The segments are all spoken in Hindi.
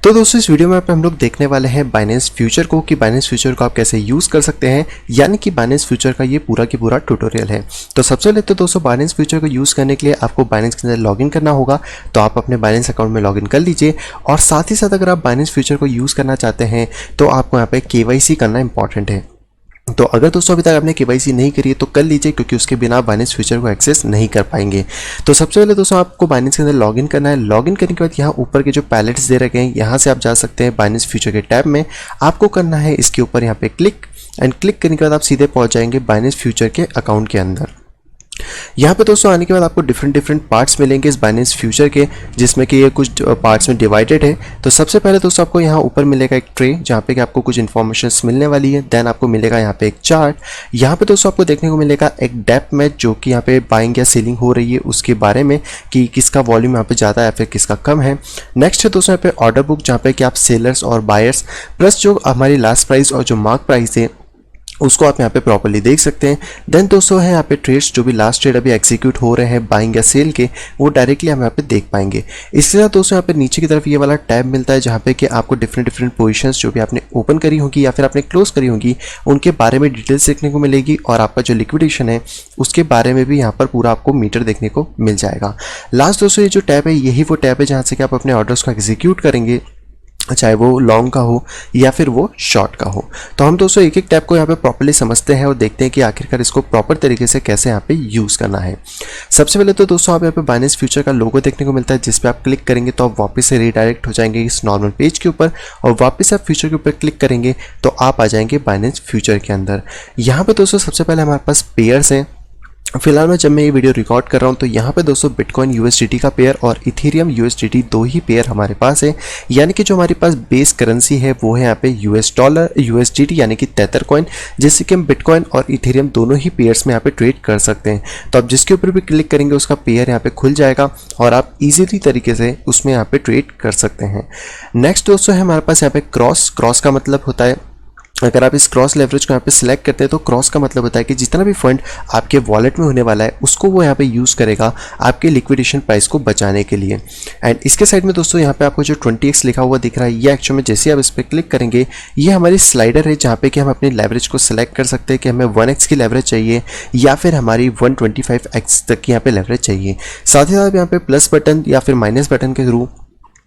तो दोस्तों इस वीडियो में हम लोग देखने वाले हैं बाइनेंस फ्यूचर को कि बाइनेंस फ्यूचर को आप कैसे यूज़ कर सकते हैं, यानी कि बाइनेंस फ्यूचर का ये पूरा की पूरा ट्यूटोरियल है। तो सबसे पहले तो दोस्तों बाइनेंस फ्यूचर को यूज़ करने के लिए आपको बाइनेंस के अंदर लॉगिन करना होगा। तो आप अपने बाइनेंस अकाउंट में लॉगिन कर लीजिए और साथ ही साथ अगर आप बाइनेंस फ्यूचर को यूज़ करना चाहते हैं तो आपको यहाँ पे KYC करना इंपॉर्टेंट है। तो अगर दोस्तों अभी तक आपने KYC नहीं करी है तो कर लीजिए, क्योंकि उसके बिना आप बाइनेंस फ्यूचर को एक्सेस नहीं कर पाएंगे। तो सबसे पहले दोस्तों आपको बाइनेंस के अंदर लॉगिन करना है। लॉगिन करने के बाद यहाँ ऊपर के जो पैलेट्स दे रखे हैं यहाँ से आप जा सकते हैं बाइनेंस फ्यूचर के टैब में। आपको करना है इसके ऊपर यहाँ पे क्लिक, एंड क्लिक करने के बाद आप सीधे पहुँच जाएंगे बाइनेंस फ्यूचर के अकाउंट के अंदर। यहाँ पे दोस्तों आने के बाद आपको डिफरेंट पार्ट्स मिलेंगे इस बाइनेंस फ्यूचर के, जिसमें कि ये कुछ पार्ट्स में डिवाइडेड है। तो सबसे पहले दोस्तों आपको यहाँ ऊपर मिलेगा एक ट्रे जहाँ पे कि आपको कुछ इन्फॉर्मेशन मिलने वाली है। देन आपको मिलेगा यहाँ पे एक चार्ट। यहाँ पे दोस्तों आपको देखने को मिलेगा एक डेप्थ मैच, जो कि यहाँ पे बाइंग या सेलिंग हो रही है उसके बारे में कि किसका वॉल्यूम यहाँ पे ज़्यादा है या फिर किसका कम है। नेक्स्ट है दोस्तों यहाँ पे ऑर्डर बुक, जहाँ पे कि आप सेलर्स और बायर्स प्लस जो हमारी लास्ट प्राइस और जो मार्क प्राइस है उसको आप यहाँ पे प्रॉपर्ली देख सकते हैं। देन दोस्तों है यहाँ पे ट्रेड्स, जो भी लास्ट ट्रेड अभी एग्जीक्यूट हो रहे हैं बाइंग या सेल के, वो डायरेक्टली हम यहाँ पे देख पाएंगे। इसके साथ दोस्तों यहाँ पे नीचे की तरफ ये वाला टैब मिलता है जहाँ पे कि आपको डिफरेंट पोजीशंस जो भी आपने ओपन करी होगी या फिर आपने क्लोज करी होगी उनके बारे में डिटेल्स देखने को मिलेगी, और आपका जो लिक्विडेशन है उसके बारे में भी यहाँ पर पूरा आपको मीटर देखने को मिल जाएगा। लास्ट दोस्तों ये जो टैब है यही वो टैब है जहाँ से कि आप अपने ऑर्डर्स को एग्जीक्यूट करेंगे, चाहे वो लॉन्ग का हो या फिर वो शॉर्ट का हो। तो हम दोस्तों एक एक टैब को यहाँ पे प्रॉपर्ली समझते हैं और देखते हैं कि आखिरकार इसको प्रॉपर तरीके से कैसे यहाँ पे यूज़ करना है। सबसे पहले तो दोस्तों आप यहाँ पे बाइनेंस फ्यूचर का लोगो देखने को मिलता है, जिस पे आप क्लिक करेंगे तो आप वापस से रिडायरेक्ट हो जाएंगे इस नॉर्मल पेज के ऊपर, और वापस आप फ्यूचर के ऊपर क्लिक करेंगे तो आप आ जाएंगे बाइनेंस फ्यूचर के अंदर। यहाँ पे दोस्तों सबसे पहले हमारे पास पेयर्स हैं। फिलहाल मैं जब मैं ये वीडियो रिकॉर्ड कर रहा हूँ तो यहाँ पे दोस्तों बिटकॉइन USDT का पेयर और इथेरियम USDT दो ही पेयर हमारे पास है, यानी कि जो हमारे पास बेस करेंसी है वो है यहाँ पे US डॉलर USDT यानी कि तेथर कॉइन, जिससे कि हम बिटकॉइन और इथेरियम दोनों ही पेयर्स में यहाँ पे ट्रेड कर सकते हैं। तो आप जिसके ऊपर भी क्लिक करेंगे उसका पेयर यहाँ पे खुल जाएगा और आप ईजिली तरीके से उसमें यहाँ पे ट्रेड कर सकते हैं। नेक्स्ट दोस्तों है हमारे पास यहाँ पे क्रॉस का मतलब होता है, अगर आप इस क्रॉस लेवरेज को यहाँ पे सिलेक्ट करते हैं तो क्रॉस का मतलब होता है कि जितना भी फंड आपके वॉलेट में होने वाला है उसको वो यहाँ पे यूज़ करेगा आपके लिक्विडेशन प्राइस को बचाने के लिए। एंड इसके साइड में दोस्तों यहाँ पे आपको जो 20x लिखा हुआ दिख रहा है, ये एक्चुअल में जैसे आप इस पर क्लिक करेंगे ये हमारी स्लाइडर है जहाँ पे कि हम अपनी लेवरेज को सिलेक्ट कर सकते हैं कि हमें 1x की लेवरेज चाहिए या फिर हमारी 125x तक की यहाँ पे लेवरेज चाहिए। साथ ही साथ यहाँ पे प्लस बटन या फिर माइनस बटन के थ्रू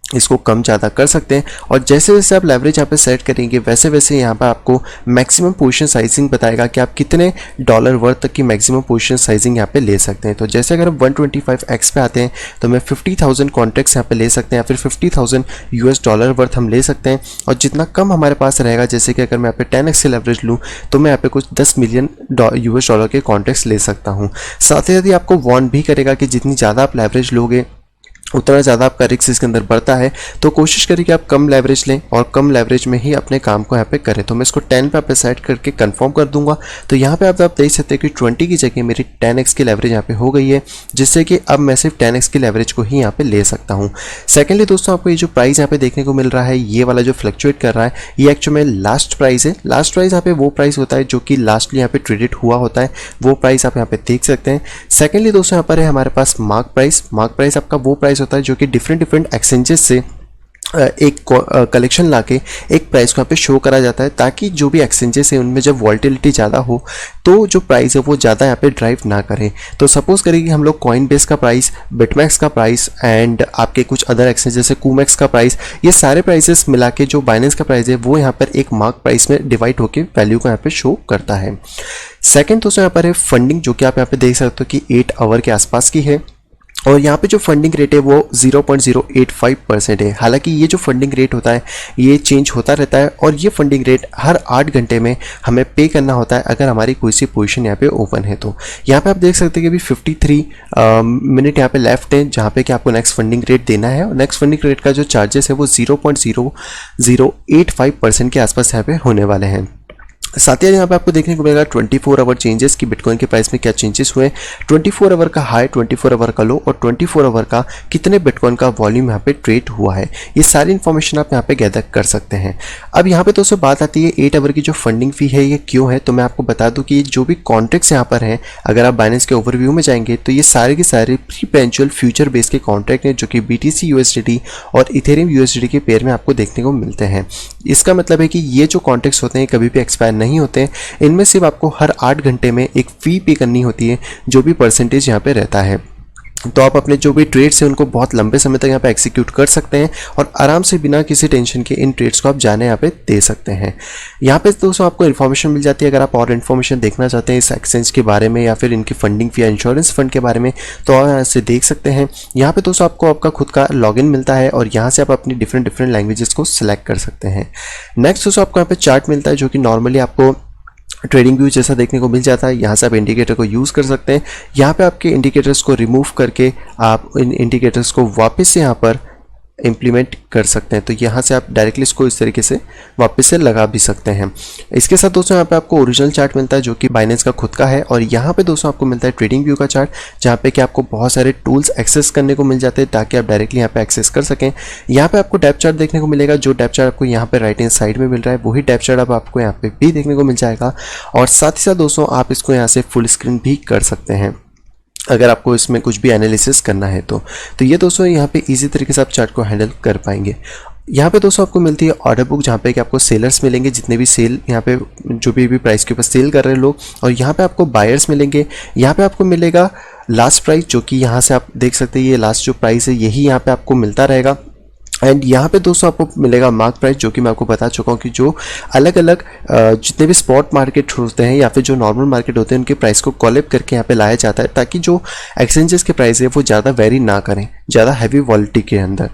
इसको कम ज़्यादा कर सकते हैं, और जैसे जैसे आप लेवरेज यहाँ पे सेट करेंगे वैसे वैसे यहाँ पर आपको मैक्सिमम पोजीशन साइजिंग बताएगा कि आप कितने डॉलर वर्थ तक की मैक्सिमम पोजीशन साइजिंग यहाँ पे ले सकते हैं। तो जैसे अगर हम 125x पे आते हैं तो मैं 50,000 कॉन्ट्रैक्ट्स यहाँ पे ले सकते हैं या फिर 50,000 US डॉलर वर्थ हम ले सकते हैं। और जितना कम हमारे पास रहेगा, जैसे कि अगर मैं यहाँ पे 10x से लेवरेज लूँ तो मैं यहाँ पे कुछ 10 मिलियन US डॉलर के कॉन्ट्रैक्ट्स ले सकता हूँ। साथ ही साथ आपको वार्न भी करेगा कि जितनी ज़्यादा आप लेवरेज लोगे उतना ज़्यादा आपका रिस्क इसके अंदर बढ़ता है, तो कोशिश करिए कि आप कम लेवरेज लें और कम लेवरेज में ही अपने काम को यहाँ पे करें। तो मैं इसको 10 पे पे सेट करके कंफर्म कर दूंगा। तो यहाँ पे आप देख सकते हैं कि 20 की जगह मेरी 10x की लेवरेज यहाँ पे हो गई है, जिससे कि अब मैं सिर्फ 10x की लेवरेज को ही यहाँ पे ले सकता हूँ। सेकेंडली दोस्तों आपको ये जो प्राइस यहाँ पे देखने को मिल रहा है, ये वाला जो फ्लक्चुएट कर रहा है, ये एक्चुअल में लास्ट प्राइस है। लास्ट प्राइस यहाँ पे वो प्राइस होता है जो कि लास्टली यहाँ पे ट्रेडेड हुआ होता है, वो प्राइस आप यहाँ पे देख सकते हैं। सेकेंडली दोस्तों यहाँ पर है हमारे पास मार्क प्राइस। मार्क प्राइस आपका वो प्राइस होता है जो कि डिफरेंट एक्सचेंजेस से एक कलेक्शन लाके एक प्राइस को यहाँ पे शो करा जाता है, ताकि जो भी एक्सचेंजेस है उनमें जब वॉल्टिलिटी ज़्यादा हो तो जो प्राइस है वो ज़्यादा यहाँ पे ड्राइव ना करे। तो सपोज करिए कि हम लोग कॉइनबेस का प्राइस, बिटमैक्स का प्राइस एंड आपके कुछ अदर एक्सचेंज जैसे कूमेक्स का प्राइस, ये सारे प्राइसेस मिला के जो बाइनेंस का प्राइस है वो यहाँ पर एक मार्क प्राइस में डिवाइड होकर वैल्यू को यहाँ पे शो करता है। सेकेंड दोस्तों यहाँ पर है फंडिंग, जो कि आप यहाँ पे देख सकते हो कि 8 आवर के आसपास की है, और यहाँ पे जो फंडिंग रेट है वो 0.085% है। हालांकि ये जो फंडिंग रेट होता है ये चेंज होता रहता है, और ये फंडिंग रेट हर 8 घंटे में हमें पे करना होता है अगर हमारी कोई सी पोजीशन यहाँ पे ओपन है। तो यहाँ पे आप देख सकते हैं कि अभी 53 मिनट यहाँ पे लेफ्ट है जहाँ पे कि आपको नेक्स्ट फंडिंग रेट देना है, और नेक्स्ट फंडिंग रेट का जो चार्जेस है वो 0.0085% के आसपास यहाँ पे होने वाले हैं। साथ ही यहाँ पे आपको देखने को मिलेगा 24 आवर चेंजेस की बिटकॉइन के प्राइस में क्या चेंजेस हुए, 24 आवर का हाई, 24 आवर का लो और 24 आवर का कितने बिटकॉइन का वॉल्यूम यहाँ पे ट्रेड हुआ है। ये सारी इन्फॉर्मेशन आप यहाँ पे गैदर कर सकते हैं। अब यहाँ पे दोस्तों बात आती है 8 आवर की जो फंडिंग फी है ये क्यों है। तो मैं आपको बता दूँ कि जो भी कॉन्ट्रैक्ट्स यहाँ पर हैं, अगर आप बाइनेंस के ओवरव्यू में जाएंगे तो ये सारे के सारे प्रीपेंचुअल फ्यूचर बेस के कॉन्ट्रैक्ट हैं जो कि BTC USDT और इथेरियम USDT के पेयर में आपको देखने को मिलते हैं। इसका मतलब है कि ये जो कॉन्ट्रैक्ट्स होते हैं कभी भी एक्सपायर नहीं होते हैं। इनमें सिर्फ आपको हर 8 घंटे में एक फ़ी पे करनी होती है जो भी परसेंटेज यहाँ पे रहता है। तो आप अपने जो भी ट्रेड्स हैं उनको बहुत लंबे समय तक यहाँ पे एग्जीक्यूट कर सकते हैं और आराम से बिना किसी टेंशन के इन ट्रेड्स को आप जाने यहाँ पे दे सकते हैं। यहाँ पे दोस्तों आपको इन्फॉर्मेशन मिल जाती है। अगर आप और इन्फॉर्मेशन देखना चाहते हैं इस एक्सचेंज के बारे में या फिर इनकी फंडिंग फी या इंश्योरेंस फंड के बारे में तो आप यहाँ से देख सकते हैं। यहाँ पे दोस्तों आपको आपका खुद का लॉगिन मिलता है और यहाँ से आप अपनी डिफरेंट लैंग्वेजेस को सिलेक्ट कर सकते हैं। नेक्स्ट दोस्तों आपको यहाँ पे चार्ट मिलता है जो कि नॉर्मली आपको ट्रेडिंग व्यू जैसा देखने को मिल जाता है। यहाँ से आप इंडिकेटर को यूज़ कर सकते हैं। यहाँ पे आपके इंडिकेटर्स को रिमूव करके आप इन इंडिकेटर्स को वापस से यहाँ पर इम्प्लीमेंट कर सकते हैं। तो यहाँ से आप डायरेक्टली इसको इस तरीके से वापस से लगा भी सकते हैं। इसके साथ दोस्तों यहाँ पे आपको ओरिजिनल चार्ट मिलता है जो कि बाइनेंस का खुद का है और यहाँ पे दोस्तों आपको मिलता है ट्रेडिंग व्यू का चार्ट जहाँ पे कि आपको बहुत सारे टूल्स एक्सेस करने को मिल जाते हैं ताकि आप डायरेक्टली यहाँ पे एक्सेस कर सकें। यहाँ पे आपको डेप्थ चार्ट देखने को मिलेगा। जो डेप्थ चार्ट आपको यहाँ पे राइट हैंड साइड में मिल रहा है वही डेप्थ चार्ट अब आपको यहाँ पे भी देखने को मिल जाएगा। और साथ ही साथ दोस्तों आप इसको यहाँ से फुल स्क्रीन भी कर सकते हैं अगर आपको इसमें कुछ भी एनालिसिस करना है तो ये दोस्तों यहाँ पे इजी तरीके से आप चार्ट को हैंडल कर पाएंगे। यहाँ पे दोस्तों आपको मिलती है ऑर्डर बुक जहाँ पे कि आपको सेलर्स मिलेंगे जितने भी सेल यहाँ पे जो भी प्राइस के ऊपर सेल कर रहे हैं लोग, और यहाँ पे आपको बायर्स मिलेंगे। यहाँ पे आपको मिलेगा लास्ट प्राइस जो कि यहाँ से आप देख सकते हैं ये लास्ट जो प्राइस है यही यहाँ पे आपको मिलता रहेगा। एंड यहाँ पे दोस्तों आपको मिलेगा मार्क प्राइस जो कि मैं आपको बता चुका हूँ कि जो अलग अलग जितने भी स्पॉट मार्केट होते हैं या फिर जो नॉर्मल मार्केट होते हैं उनके प्राइस को कोलैब करके यहाँ पे लाया जाता है ताकि जो एक्सचेंजेस के प्राइस है वो ज़्यादा वेरी ना करें ज़्यादा हैवी वॉलेटिलिटी के अंदर।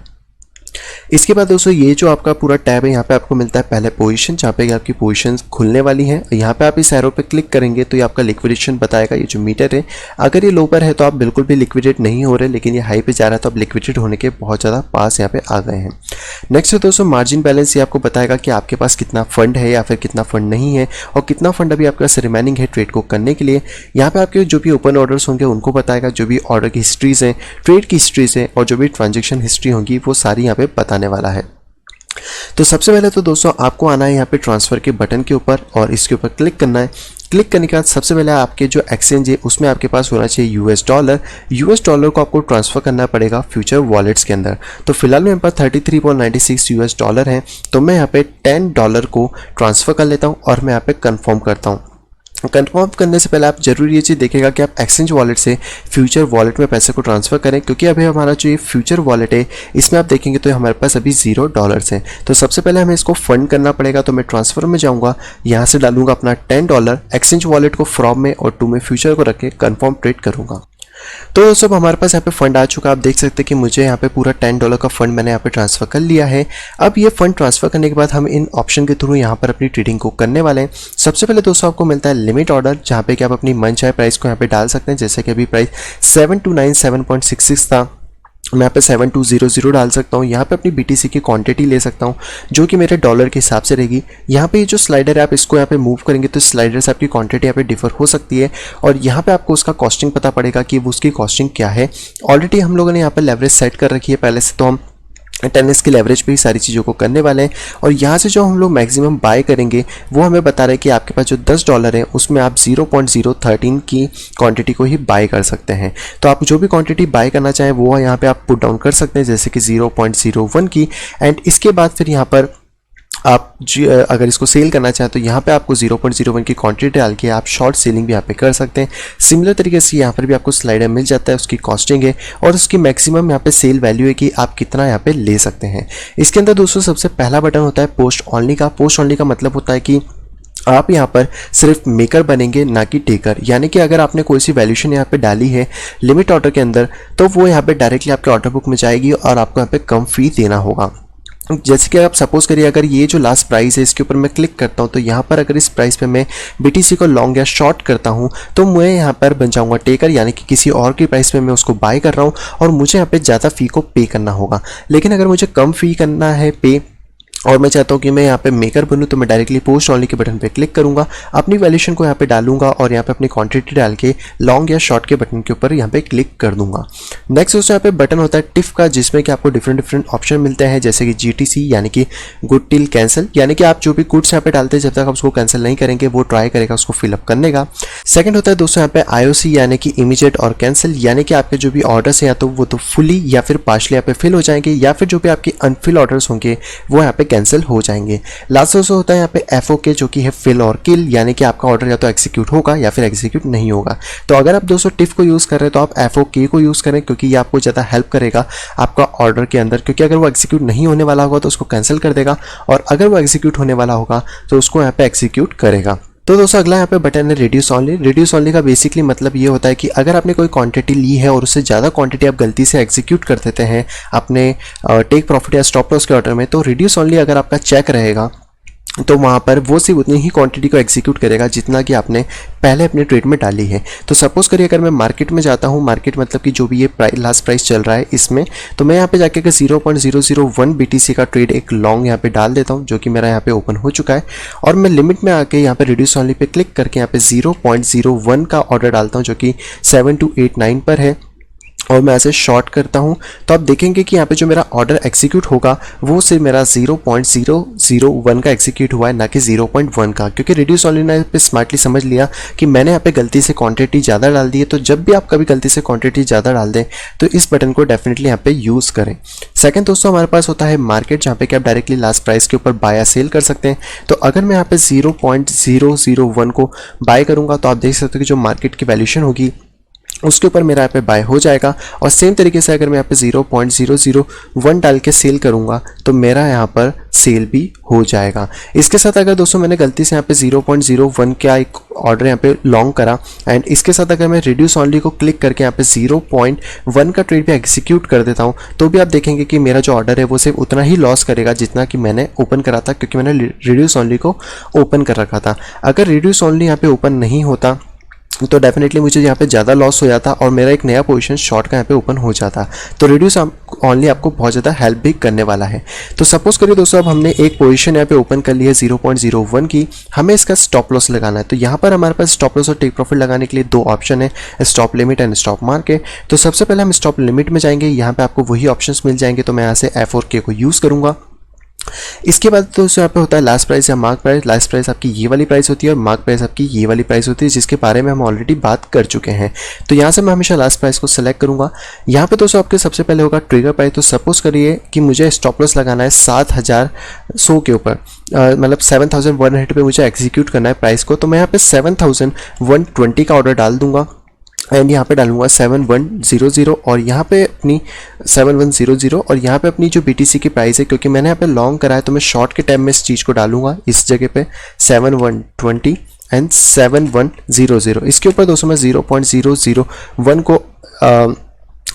इसके बाद दोस्तों ये जो आपका पूरा टैब है यहाँ पे आपको मिलता है पहले पोजीशन जहाँ पे आपकी पोजीशन खुलने वाली है। यहाँ पे आप इस एरो पे क्लिक करेंगे तो ये आपका लिक्विडेशन बताएगा। ये जो मीटर है अगर ये लो पर है तो आप बिल्कुल भी लिक्विडेट नहीं हो रहे, लेकिन ये हाई पे जा रहा है तो आप लिक्विडेट होने के बहुत ज़्यादा पास यहाँ पे आ गए हैं। नेक्स्ट है दोस्तों मार्जिन बैलेंस। ये आपको बताएगा कि आपके पास कितना फंड है या फिर कितना फंड नहीं है और कितना फंड अभी आपके पास रिमेनिंग है ट्रेड को करने के लिए। यहाँ पे आपके जो भी ओपन ऑर्डर्स होंगे उनको बताएगा, जो भी ऑर्डर की हिस्ट्रीज हैं, ट्रेड की हिस्ट्रीज हैं और जो भी ट्रांजेक्शन हिस्ट्री होगी वो सारी यहाँ पे बताने वाला है। तो सबसे पहले तो दोस्तों आपको आना है यहाँ पे ट्रांसफ़र के बटन के ऊपर और इसके ऊपर क्लिक करना है। क्लिक करने के बाद सबसे पहले आपके जो एक्सचेंज है उसमें आपके पास होना चाहिए US डॉलर। US डॉलर को आपको ट्रांसफ़र करना पड़ेगा फ्यूचर वॉलेट्स के अंदर। तो फिलहाल मेरे पास 33.96 US डॉलर हैं तो मैं यहाँ पे $10 को ट्रांसफ़र कर लेता हूँ और मैं यहाँ पे कंफर्म करता हूँ। कंफर्म करने से पहले आप जरूर ये चीज़ देखेगा कि आप एक्सचेंज वॉलेट से फ्यूचर वॉलेट में पैसे को ट्रांसफ़र करें, क्योंकि अभी हमारा जो ये फ्यूचर वॉलेट है इसमें आप देखेंगे तो हमारे पास अभी $0 हैं। तो सबसे पहले हमें इसको फंड करना पड़ेगा। तो मैं ट्रांसफ़र में जाऊँगा, यहाँ से डालूंगा अपना $10, एक्सचेंज वॉलेट को फ्रॉम में और टू में फ्यूचर को रख के कन्फर्म ट्रेड करूँगा। तो दोस्तों हमारे पास यहाँ पे फंड आ चुका है। आप देख सकते हैं कि मुझे यहाँ पे पूरा $10 का फंड मैंने यहाँ पे ट्रांसफ़र कर लिया है। अब ये फंड ट्रांसफ़र करने के बाद हम इन ऑप्शन के थ्रू यहाँ पर अपनी ट्रेडिंग को करने वाले हैं। सबसे पहले दोस्तों आपको मिलता है लिमिट ऑर्डर, जहाँ पे कि आप अपनी मन चाहे प्राइस को यहाँ पे डाल सकते हैं। जैसे कि अभी प्राइस 7297.66 था, मैं यहाँ पे 7200 डाल सकता हूँ। यहाँ पे अपनी BTC की क्वांटिटी ले सकता हूँ जो कि मेरे डॉलर के हिसाब से रहेगी। यहाँ पे ये जो स्लाइडर है आप इसको यहाँ पे मूव करेंगे तो स्लाइडर से आपकी क्वांटिटी यहाँ पे डिफर हो सकती है और यहाँ पे आपको उसका कॉस्टिंग पता पड़ेगा कि वो उसकी कॉस्टिंग क्या है। ऑलरेडी हम लोगों ने यहाँ पे लेवरेज सेट कर रखी है पहले से, तो हम 10x की लेवरेज पे ही सारी चीज़ों को करने वाले हैं। और यहाँ से जो हम लोग मैक्सिमम बाय करेंगे वो हमें बता रहे हैं कि आपके पास जो $10 है उसमें आप 0.013 की क्वांटिटी को ही बाय कर सकते हैं। तो आप जो भी क्वांटिटी बाय करना चाहें वो यहाँ पे आप पुट डाउन कर सकते हैं, जैसे कि 0.01 की। एंड इसके बाद फिर यहाँ पर आप अगर इसको सेल करना चाहें तो यहाँ पे आपको 0.01 की क्वांटिटी डाल के आप शॉर्ट सेलिंग भी यहाँ पे कर सकते हैं। सिमिलर तरीके से यहाँ पर भी आपको स्लाइडर मिल जाता है, उसकी कॉस्टिंग है और उसकी मैक्सिमम यहाँ पे सेल वैल्यू है कि आप कितना यहाँ पे ले सकते हैं। इसके अंदर दोस्तों सबसे पहला बटन होता है पोस्ट ऑनली का। पोस्ट ऑनली का मतलब होता है कि आप यहाँ पर सिर्फ मेकर बनेंगे ना कि टेकर, यानी कि अगर आपने कोई सी वैल्यूशन यहाँ पे डाली है लिमिट ऑर्डर के अंदर तो वो यहाँ पे डायरेक्टली आपके ऑर्डर बुक में जाएगी और आपको यहाँ पे कम फी देना होगा। जैसे कि आप सपोज करिए अगर ये जो लास्ट प्राइस है इसके ऊपर मैं क्लिक करता हूँ तो यहाँ पर अगर इस प्राइस पे मैं BTC को लॉन्ग या शॉर्ट करता हूँ तो मैं यहाँ पर बन जाऊँगा टेकर, यानी कि किसी और की प्राइस पे मैं उसको बाय कर रहा हूँ और मुझे यहाँ पे ज़्यादा फ़ी को पे करना होगा। लेकिन अगर मुझे कम फ़ी करना है पे और मैं चाहता हूँ कि मैं यहाँ पे मेकर बनूँ, तो मैं डायरेक्टली पोस्ट ओनली के बटन पे क्लिक करूँगा, अपनी वैल्यूएशन को यहाँ पे डालूंगा और यहाँ पे अपनी क्वांटिटी डाल के लॉन्ग या शॉर्ट के बटन के ऊपर यहाँ पे क्लिक कर दूंगा। नेक्स्ट दोस्तों यहाँ पे बटन होता है टिफ का, जिसमें कि आपको डिफरेंट ऑप्शन मिलते हैं, जैसे कि GTC यानी कि गुड टिल कैंसिल, यानी कि आप जो भी गुड्स यहाँ पे डालते हैं जब तक आप उसको कैंसिल नहीं करेंगे वो ट्राई करेगा उसको फिलअप करने का। सेकंड होता है दोस्तों यहाँ पे IOC यानी कि इमीडिएट और कैंसिल, यानी कि आपके जो भी ऑर्डर्स हैं या तो वो तो फुली या फिर पार्शली यहाँ पे फिल हो जाएंगे, या फिर जो भी आपके अनफिल ऑर्डर्स होंगे वो यहाँ पे कैंसिल हो जाएंगे। लास्ट दोस्तों होता है यहाँ पे FOK, जो कि है फिल और किल, यानी कि आपका ऑर्डर या तो एग्जीक्यूट होगा या फिर एग्जीक्यूट नहीं होगा। तो अगर आप दोस्तों टिफ को यूज़ कर रहे हैं तो आप FOK को यूज़ करें, क्योंकि ये आपको ज़्यादा हेल्प करेगा आपका ऑर्डर के अंदर, क्योंकि अगर वो एग्जीक्यूट नहीं होने वाला होगा तो उसको कैंसिल कर देगा, और अगर वो एग्जीक्यूट होने वाला होगा तो उसको यहाँ पे एग्जीक्यूट करेगा। तो दोस्तों अगला यहाँ पे बटन है रिड्यूस ओनली। रिड्यूस ओनली का बेसिकली मतलब ये होता है कि अगर आपने कोई क्वांटिटी ली है और उससे ज़्यादा क्वांटिटी आप गलती से एग्जीक्यूट कर देते हैं अपने टेक प्रॉफिट या स्टॉप लॉस के ऑर्डर में, तो रिड्यूस ओनली अगर आपका चेक रहेगा तो वहाँ पर वो सिर्फ उतनी ही क्वांटिटी को एग्जीक्यूट करेगा जितना कि आपने पहले अपने ट्रेड में डाली है। तो सपोज करिए अगर मैं मार्केट में जाता हूँ, मार्केट मतलब कि जो भी ये लास्ट प्राइस चल रहा है इसमें, तो मैं यहाँ पे जाके अगर 0.001 BTC का ट्रेड एक लॉन्ग यहाँ पे डाल देता हूँ, जो कि मेरा यहाँ पे ओपन हो चुका है, और मैं लिमिट में आके यहाँ पे रिड्यूस ओनली पे क्लिक करके यहाँ पे 0.01 का ऑर्डर डालता हूँ, जो कि 7289 पर है, और मैं ऐसे शॉर्ट करता हूं, तो आप देखेंगे कि यहाँ पे जो मेरा ऑर्डर एग्जीक्यूट होगा वो सिर्फ मेरा 0.001 का एग्जीक्यूट हुआ है, ना कि 0.1 का, क्योंकि रिड्यूस ओनली ने पे स्मार्टली समझ लिया कि मैंने यहाँ पे गलती से क्वांटिटी ज़्यादा डाल दी है। तो जब भी आप कभी गलती से क्वांटिटी ज़्यादा डाल दें तो इस बटन को डेफिनेटली यहाँ पे यूज़ करें। सेकंड दोस्तों हमारे पास होता है मार्केट, जहाँ पे कि आप डायरेक्टली लास्ट प्राइस के ऊपर बाय या सेल कर सकते हैं। तो अगर मैं यहाँ पे 0.001 को बाय करूँगा तो आप देख सकते हो कि जो मार्केट की वैल्यूएशन होगी उसके ऊपर मेरा यहाँ पे बाय हो जाएगा, और सेम तरीके से अगर मैं यहाँ पे 0.001 डाल के सेल करूँगा तो मेरा यहाँ पर सेल भी हो जाएगा। इसके साथ अगर दोस्तों मैंने गलती से यहाँ पे 0.01 का एक ऑर्डर यहाँ पे लॉन्ग करा, एंड इसके साथ अगर मैं रिड्यूस ओनली को क्लिक करके यहाँ पे 0.1 का ट्रेड भी एग्जीक्यूट कर देता हूँ, तो भी आप देखेंगे कि मेरा जो ऑर्डर है वो सिर्फ उतना ही लॉस करेगा जितना कि मैंने ओपन करा था, क्योंकि मैंने रिड्यूस ओनली को ओपन कर रखा था। अगर रिड्यूस ओनली यहाँ पे ओपन नहीं होता तो डेफिनेटली मुझे यहाँ पे ज़्यादा लॉस हो जाता और मेरा एक नया पोजीशन शॉर्ट का यहाँ पे ओपन हो जाता। तो रिड्यूस ओनली आपको बहुत ज़्यादा हेल्प भी करने वाला है। तो सपोज करिए दोस्तों अब हमने एक पोजीशन यहाँ पे ओपन कर ली है 0.01 की, हमें इसका स्टॉप लॉस लगाना है। तो यहाँ पर हमारे पास स्टॉप लॉस और टेक प्रॉफिट लगाने के लिए दो ऑप्शन है, stop limit and stop market. तो सबसे पहले हम स्टॉप लिमिट में जाएंगे, यहाँ पे आपको वही ऑप्शन मिल जाएंगे। तो मैं यहाँ से F4K को यूज़ करूँगा। इसके बाद दोस्तों यहाँ पे होता है लास्ट प्राइस या मार्क प्राइस। लास्ट प्राइस आपकी ये वाली प्राइस होती है और मार्क प्राइस आपकी ये वाली प्राइस होती है, जिसके बारे में हम ऑलरेडी बात कर चुके हैं। तो यहाँ से मैं हमेशा लास्ट प्राइस को सेलेक्ट करूँगा। यहाँ पे दोस्तों आपके सबसे पहले होगा ट्रिगर प्राइस। तो सपोज करिए कि मुझे स्टॉप लॉस लगाना है 7100 के ऊपर, मतलब 7100 पे मुझे एग्जीक्यूट करना है प्राइस को। तो मैं यहाँ पे 7120 का ऑर्डर डाल दूंगा, एंड यहाँ पे डालूंगा 7100 और यहाँ पे अपनी 7100 और यहाँ पे अपनी जो BTC की प्राइस है, क्योंकि मैंने यहाँ पे लॉन्ग करा है तो मैं शॉर्ट के टाइम में इस चीज़ को डालूंगा इस जगह पे 7120 एंड 7100। इसके ऊपर दोस्तों मैं 0.001 को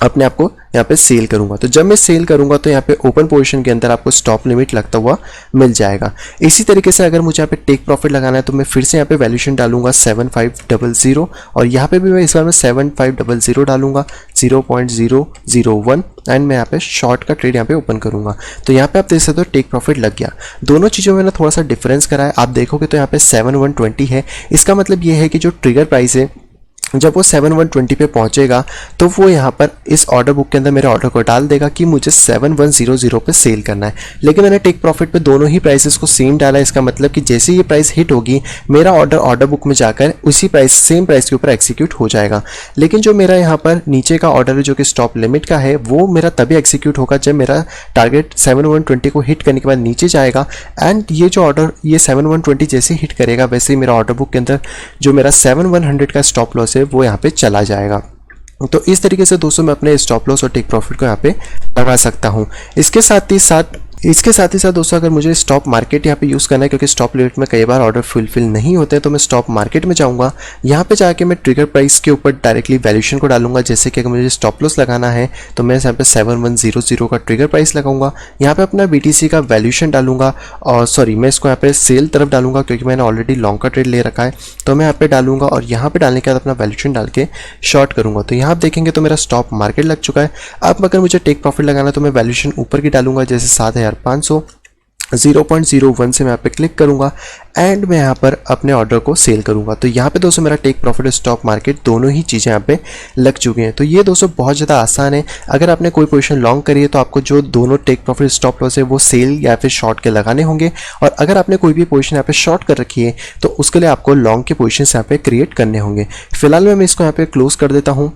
अपने आप को यहाँ पे सेल करूंगा। तो जब मैं सेल करूंगा तो यहाँ पे ओपन पोजीशन के अंदर आपको स्टॉप लिमिट लगता हुआ मिल जाएगा। इसी तरीके से अगर मुझे यहाँ पे टेक प्रॉफिट लगाना है तो मैं फिर से यहाँ पे वैल्यूएशन डालूंगा 7500 और यहाँ पे भी मैं इस बार में 7500 डालूंगा 0.001 एंड मैं यहाँ पे शॉर्ट का ट्रेड यहाँ पे ओपन करूंगा। तो यहाँ पे आप देख सकते हो टेक प्रॉफिट लग गया। दोनों चीज़ों में ना थोड़ा सा डिफरेंस करा है, आप देखोगे तो यहाँ पे 7120 है। इसका मतलब ये है कि जो ट्रिगर प्राइस है जब वो 7120 पे पहुंचेगा तो वो यहाँ पर इस ऑर्डर बुक के अंदर मेरे ऑर्डर को डाल देगा कि मुझे 7100 पे सेल करना है। लेकिन मैंने टेक प्रॉफिट पे दोनों ही प्राइसेस को सेम डाला है। इसका मतलब कि जैसे ये प्राइस हिट होगी मेरा ऑर्डर बुक में जाकर उसी प्राइस सेम प्राइस के ऊपर एग्जीक्यूट हो जाएगा। लेकिन जो मेरा यहाँ पर नीचे का ऑर्डर है जो कि स्टॉप लिमिट का है वो मेरा तभी एग्जीक्यूट होगा जब मेरा टारगेट 7120 को हिट करने के बाद नीचे जाएगा। एंड ये जो ऑर्डर ये 7120 जैसे हिट करेगा वैसे ही मेरा ऑर्डर बुक के अंदर जो मेरा 7100 का स्टॉप लॉस है वो यहाँ पे चला जाएगा। तो इस तरीके से दोस्तों मैं अपने स्टॉप लॉस और टेक प्रॉफिट को यहाँ पे लगा सकता हूँ। इसके साथ ही साथ दोस्तों अगर मुझे स्टॉप मार्केट यहाँ पे यूज़ करना है, क्योंकि स्टॉप लिमिट में कई बार ऑर्डर फुलफिल नहीं होते हैं, तो मैं स्टॉप मार्केट में जाऊँगा। यहाँ पे जाके मैं ट्रिगर प्राइस के ऊपर डायरेक्टली वैल्यूएशन को डालूंगा। जैसे कि अगर मुझे स्टॉप लॉस लगाना है तो मैं यहाँ पे 7100 का ट्रिगर प्राइस लगाऊंगा। यहाँ पे अपना BTC का वैल्यूएशन डालूंगा और सॉरी मैं इसको यहाँ पे सेल तरफ डालूंगा क्योंकि मैंने ऑलरेडी लॉन्ग का ट्रेड ले रखा है। तो मैं यहाँ पे डालूंगा और यहाँ पे डालने के बाद अपना वैल्यूएशन डाल के शॉर्ट करूँगा। तो यहाँ आप देखेंगे तो मेरा स्टॉप मार्केट लग चुका है। अब अगर मुझे टेक प्रॉफिट लगाना है तो मैं वैल्यूएशन ऊपर की डालूंगा जैसे 7500 0.01 से मैं यहाँ पे क्लिक करूंगा एंड मैं यहाँ पर अपने ऑर्डर को सेल करूंगा। तो यहाँ पे दोस्तों मेरा टेक प्रॉफिट स्टॉप मार्केट दोनों ही चीज़ें यहाँ पे लग चुकी हैं। तो ये दोस्तों बहुत ज़्यादा आसान है। अगर आपने कोई पोजीशन लॉन्ग करी है तो आपको जो दोनों टेक प्रॉफिट स्टॉप लॉस है वो सेल या फिर शॉर्ट के लगाने होंगे, और अगर आपने कोई भी पोजीशन यहाँ पे शॉर्ट कर रखी है तो उसके लिए आपको लॉन्ग के पोजीशन यहाँ पे क्रिएट करने होंगे। फिलहाल मैं इसको यहाँ पे क्लोज कर देता हूँ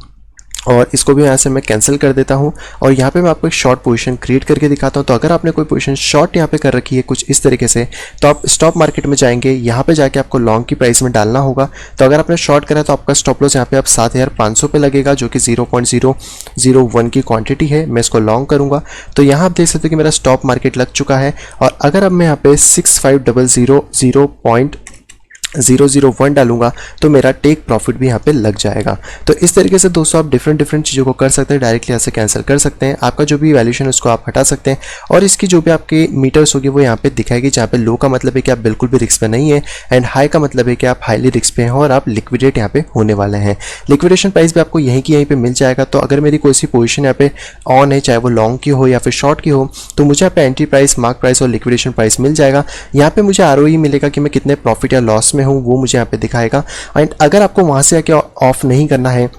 और इसको भी यहाँ से मैं कैंसिल कर देता हूँ, और यहाँ पे मैं आपको एक शॉर्ट पोजीशन क्रिएट करके दिखाता हूँ। तो अगर आपने कोई पोजीशन शॉर्ट यहाँ पे कर रखी है कुछ इस तरीके से, तो आप स्टॉप मार्केट में जाएंगे, यहाँ पे जाके आपको लॉन्ग की प्राइस में डालना होगा। तो अगर आपने शॉर्ट करा तो आपका स्टॉप लॉस यहाँ पे आप 7500 पे लगेगा, जो कि 0.001 की क्वांटिटी है। मैं इसको लॉन्ग करूँगा तो यहाँ आप देख सकते हो कि मेरा स्टॉप मार्केट लग चुका है। और अगर अब मैं यहाँ पे 6500.001 डालूंगा तो मेरा टेक प्रॉफिट भी यहाँ पे लग जाएगा। तो इस तरीके से दोस्तों आप डिफरेंट चीज़ों को कर सकते हैं। डायरेक्टली यहाँ से कैंसिल कर सकते हैं, आपका जो भी वैल्यूएशन है उसको आप हटा सकते हैं, और इसकी जो भी आपके मीटर्स होगी वो यहाँ पे दिखाएगी, जहाँ पे लो का मतलब है कि आप बिल्कुल भी रिस्क पे नहीं है, एंड हाई का मतलब है कि आप हाईली रिस्क पे हैं और आप लिक्विडेट यहाँ पे होने वाले हैं। लिक्विडेशन प्राइस भी आपको यहीं की यहीं पे मिल जाएगा। तो अगर मेरी कोई सी पोजीशन यहाँ पे ऑन है, चाहे वो लॉन्ग की हो या फिर शॉर्ट की हो, तो मुझे यहाँ पे एंट्री प्राइस, मार्क प्राइस और लिक्विडेशन प्राइस मिल जाएगा। यहाँ पे मुझे ROE मिलेगा कि मैं कितने प्रॉफिट या लॉस में हूँ, वो मुझे यहाँ पे दिखाएगा। एंड अगर आपको वहाँ से आके ऑफ नहीं करना है,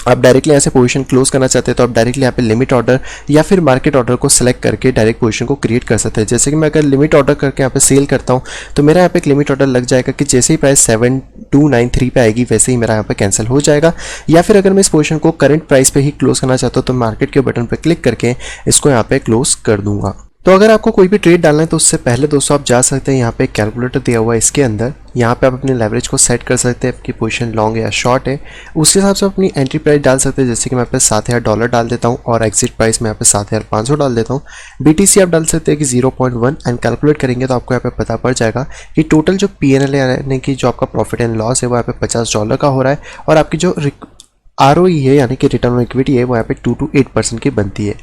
आप डायरेक्टली यहाँ से पोजीशन क्लोज करना चाहते हैं, तो आप डायरेक्टली यहाँ पे लिमिट ऑर्डर या फिर मार्केट ऑर्डर को सेलेक्ट करके डायरेक्ट पोजीशन को क्रिएट कर सकते हैं। जैसे कि मैं अगर लिमिट ऑर्डर करके यहाँ पे सेल करता हूँ तो मेरा यहाँ पे एक लिमिट ऑर्डर लग जाएगा कि जैसे ही प्राइस 7293 पे आएगी वैसे ही मेरा यहाँ पे कैंसिल हो जाएगा। या फिर अगर मैं इस पोजीशन को करंट प्राइस पे ही क्लोज करना चाहता हूँ तो मार्केट के बटन पर क्लिक करके इसको यहाँ पे क्लोज कर दूंगा। तो अगर आपको कोई भी ट्रेड डालना है तो उससे पहले दोस्तों आप जा सकते हैं, यहाँ पे एक कैलकुलेटर दिया हुआ है, इसके अंदर यहाँ पे आप अपनी लेवरेज को सेट कर सकते हैं, आपकी पोजीशन लॉन्ग या शॉर्ट है उसके हिसाब से अपनी एंट्री प्राइस डाल सकते हैं। जैसे कि मैं यहाँ पे $7000 डाल देता हूँ और एग्जिट प्राइस में यहाँ पे 7500 डाल देता हूँ। BTC आप डाल सकते हैं कि 0.1 एंड कैलकुलेट करेंगे तो आपको यहाँ पे पता पड़ जाएगा कि टोटल जो PNL यानी कि जो आपका प्रॉफिट एंड लॉस है वो यहाँ पे $50 का हो रहा है, और आपकी जो ROE है यानी कि रिटर्न ऑन इक्विटी है वो यहाँ पे 2 to 8% की बनती है।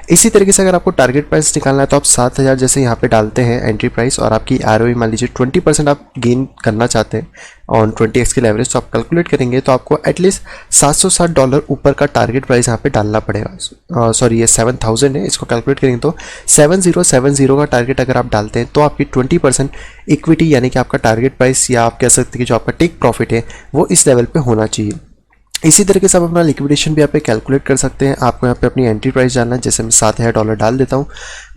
इसी तरीके से अगर आपको टारगेट प्राइस निकालना है तो आप 7000 जैसे यहाँ पे डालते हैं एंट्री प्राइस, और आपकी ROE मान लीजिए 20% आप गेन करना चाहते हैं ऑन 20x की लेवरेज, तो आप कैलकुलेट करेंगे तो आपको एटलीस्ट $760 ऊपर का टारगेट प्राइस यहाँ पे डालना पड़ेगा। सॉरी ये 7000 है, इसको कैलकुलेट करेंगे तो 7070 का टारगेट अगर आप डालते हैं तो आपकी 20% इक्विटी यानी कि आपका टारगेट प्राइस या आप कह सकते हैं कि जो आपका टेक प्रॉफिट है वो इस लेवल पे होना चाहिए। इसी तरीके से आप अपना लिक्विडेशन भी यहाँ पे कैलकुलेट कर सकते हैं। आपको यहाँ पे अपनी एंट्री प्राइस डालना है, जैसे मैं $7000 डाल देता हूँ।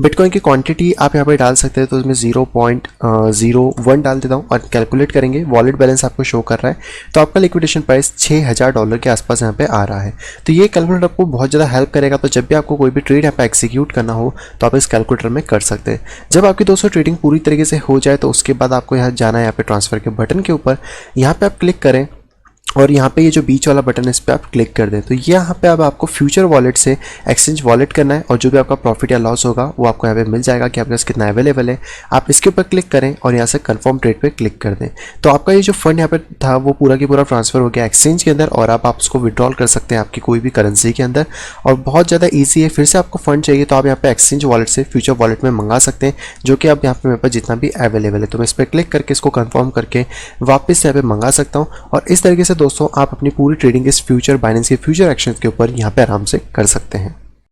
बिटकॉइन की क्वांटिटी आप यहाँ पे डाल सकते हैं, तो उसमें 0.01 डाल देता हूँ और कैलकुलेट करेंगे। वॉलेट बैलेंस आपको शो कर रहा है तो आपका लिक्विडेशन प्राइस $6000 के आसपास यहाँ पे आ रहा है। तो ये कैलकुलेटर आपको बहुत ज़्यादा हेल्प करेगा। तो जब भी आपको कोई भी ट्रेड यहाँ पे एक्जीक्यूट करना हो तो आप इस कैलकुलेटर में कर सकते हैं। जब आपकी दोस्तों ट्रेडिंग पूरी तरीके से हो जाए तो उसके बाद आपको यहाँ जाना है, यहाँ पे ट्रांसफर के बटन के ऊपर, यहाँ पे आप क्लिक करें और यहाँ पे ये जो बीच वाला बटन है इस पर आप क्लिक कर दें। तो ये यहाँ पे अब आपको फ्यूचर वॉलेट से एक्सचेंज वॉलेट करना है, और जो भी आपका प्रॉफिट या लॉस होगा वो आपको यहाँ पे मिल जाएगा कि आपके पास कितना अवेलेबल है। आप इसके ऊपर क्लिक करें और यहाँ से कंफर्म ट्रेड पे क्लिक कर दें। तो आपका ये जो फंड यहाँ पे था वो पूरा की पूरा ट्रांसफर हो गया एक्सचेंज के अंदर, और आप उसको विड्रॉल कर सकते हैं आपकी कोई भी करेंसी के अंदर, और बहुत ज़्यादा ईजी है। फिर से आपको फंड चाहिए तो आप यहाँ पे एक्सचेंज वॉलेट से फ्यूचर वॉलेट में मंगा सकते हैं, जो कि आप यहाँ पे मेरे पास जितना भी अवेलेबल है। तो मैं इस पर क्लिक करके इसको कंफर्म करके वापस यहाँ पे मंगा सकता हूँ। और इस तरीके से दोस्तों आप अपनी पूरी ट्रेडिंग इस फ्यूचर बाइनेंस के फ्यूचर एक्शन के ऊपर यहाँ पे आराम से कर सकते हैं।